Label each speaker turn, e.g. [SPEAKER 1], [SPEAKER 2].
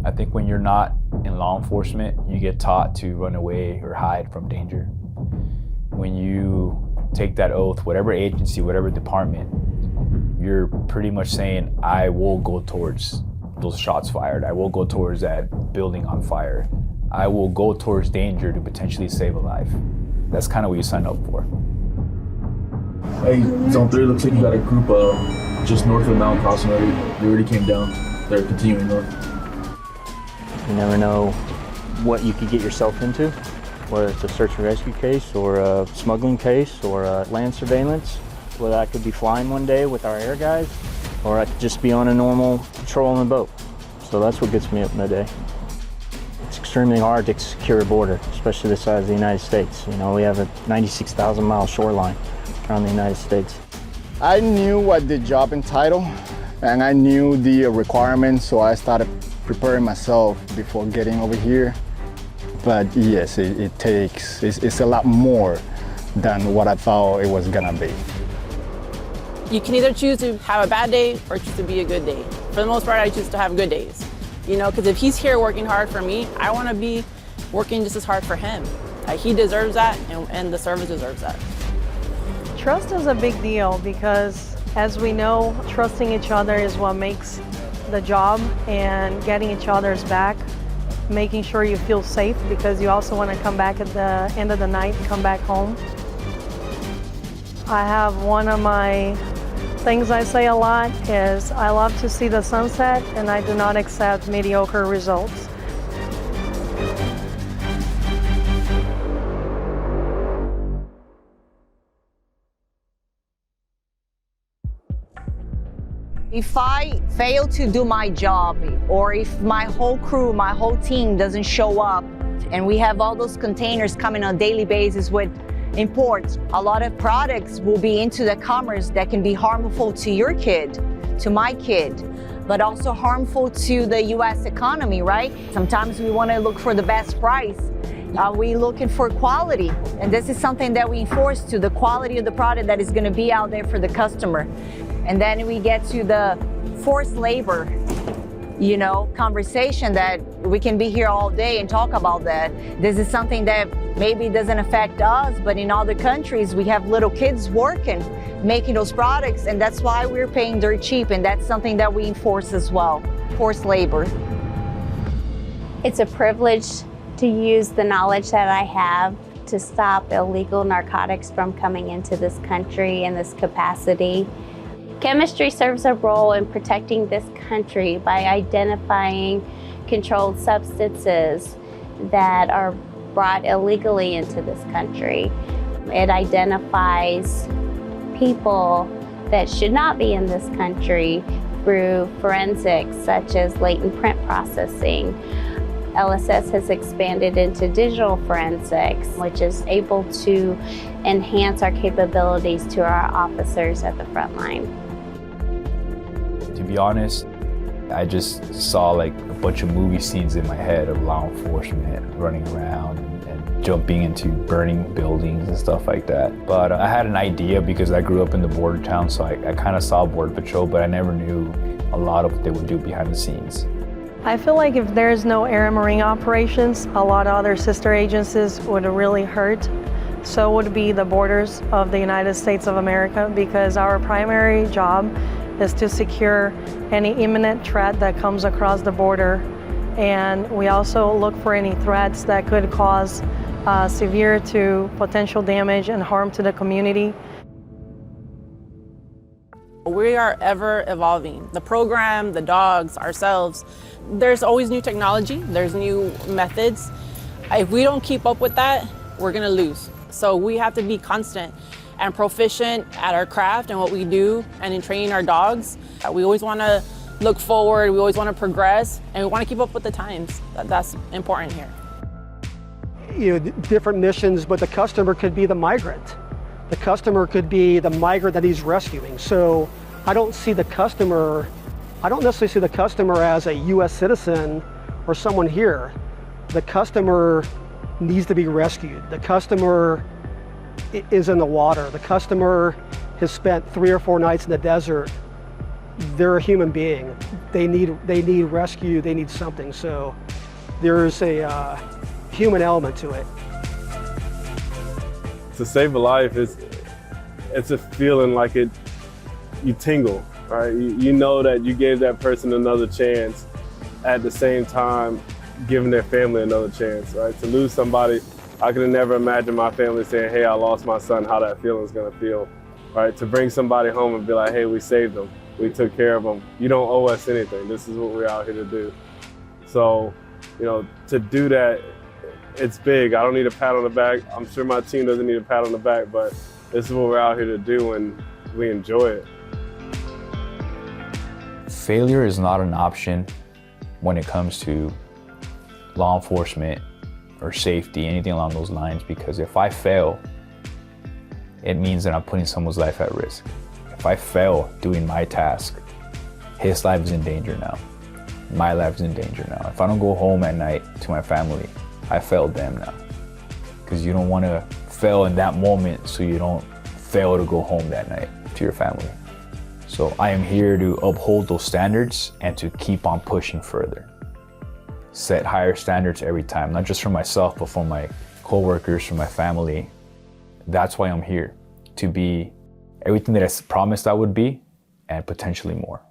[SPEAKER 1] I think when you're not in law enforcement, you get taught to run away or hide from danger. When you take that oath, whatever agency, whatever department, you're pretty much saying, I will go towards those shots fired. I will go towards that building on fire. I will go towards danger to potentially save a life. That's kind of what you sign up for.
[SPEAKER 2] Hey, Zone 3, looks like you got a group just north of the mountain crossing already. They already came down. They're continuing north.
[SPEAKER 3] You never know what you could get yourself into, whether it's a search and rescue case or a smuggling case or a land surveillance. Whether I could be flying one day with our air guys or I could just be on a normal patrol on the boat. So that's what gets me up in the day. It's extremely hard to secure a border, especially the size of the United States. You know, we have a 96,000 mile shoreline around the United States.
[SPEAKER 4] I knew what the job entitled and I knew the requirements, so I started preparing myself before getting over here. But yes, it's a lot more than what I thought it was gonna be.
[SPEAKER 5] You can either choose to have a bad day or choose to be a good day. For the most part, I choose to have good days. You know, because if he's here working hard for me, I want to be working just as hard for him. He deserves that, and the service deserves that.
[SPEAKER 6] Trust is a big deal because, as we know, trusting each other is what makes the job, and getting each other's back, making sure you feel safe because you also want to come back at the end of the night and come back home. I have one of my things I say a lot is I love to see the sunset and I do not accept mediocre results.
[SPEAKER 7] If I fail to do my job, or if my whole crew, my whole team doesn't show up, and we have all those containers coming on a daily basis with imports, a lot of products will be into the commerce that can be harmful to your kid, to my kid, but also harmful to the US economy, right? Sometimes we want to look for the best price. Are we looking for quality? And this is something that we enforce to the quality of the product that is going to be out there for the customer. And then we get to the forced labor, you know, conversation that we can be here all day and talk about that. This is something that maybe doesn't affect us, but in other countries, we have little kids working, making those products, and that's why we're paying dirt cheap, and that's something that we enforce as well, forced labor.
[SPEAKER 8] It's a privilege to use the knowledge that I have to stop illegal narcotics from coming into this country in this capacity. Chemistry serves a role in protecting this country by identifying controlled substances that are brought illegally into this country. It identifies people that should not be in this country through forensics, such as latent print processing. LSS has expanded into digital forensics, which is able to enhance our capabilities to our officers at the front line.
[SPEAKER 1] To be honest, I just saw like a bunch of movie scenes in my head of law enforcement running around and jumping into burning buildings and stuff like that. But I had an idea because I grew up in the border town, so I kind of saw Border Patrol, but I never knew a lot of what they would do behind the scenes.
[SPEAKER 6] I feel like if there's no air and marine operations, a lot of other sister agencies would really hurt. So would be the borders of the United States of America, because our primary job is to secure any imminent threat that comes across the border. And we also look for any threats that could cause severe to potential damage and harm to the community.
[SPEAKER 5] We are ever evolving. The program, the dogs, ourselves. There's always new technology, there's new methods. If we don't keep up with that, we're gonna lose. So we have to be constant and proficient at our craft and what we do and in training our dogs. We always wanna look forward, we always wanna progress, and we wanna keep up with the times. That's important here.
[SPEAKER 9] You know, different missions, but the customer could be the migrant. The customer could be the migrant that he's rescuing. So I don't necessarily see the customer as a US citizen or someone here. The customer needs to be rescued. The customer is in the water. The customer has spent 3 or 4 nights in the desert. They're a human being. they need rescue, they need something. So there's a human element to it.
[SPEAKER 10] To save a life, it's a feeling like you tingle, right? You know that you gave that person another chance, at the same time giving their family another chance, right? To lose somebody, I could never imagine my family saying, hey, I lost my son, how that feeling is gonna feel, right? To bring somebody home and be like, hey, we saved them, we took care of them, you don't owe us anything, this is what we're out here to do. So, you know, to do that, it's big. I don't need a pat on the back. I'm sure my team doesn't need a pat on the back, but this is what we're out here to do, and we enjoy it.
[SPEAKER 1] Failure is not an option when it comes to law enforcement or safety, anything along those lines, because if I fail, it means that I'm putting someone's life at risk. If I fail doing my task, his life is in danger now. My life is in danger now. If I don't go home at night to my family, I failed them now. Because you don't want to fail in that moment so you don't fail to go home that night to your family. So I am here to uphold those standards and to keep on pushing further. Set higher standards every time, not just for myself, but for my coworkers, for my family. That's why I'm here, to be everything that I promised I would be and potentially more.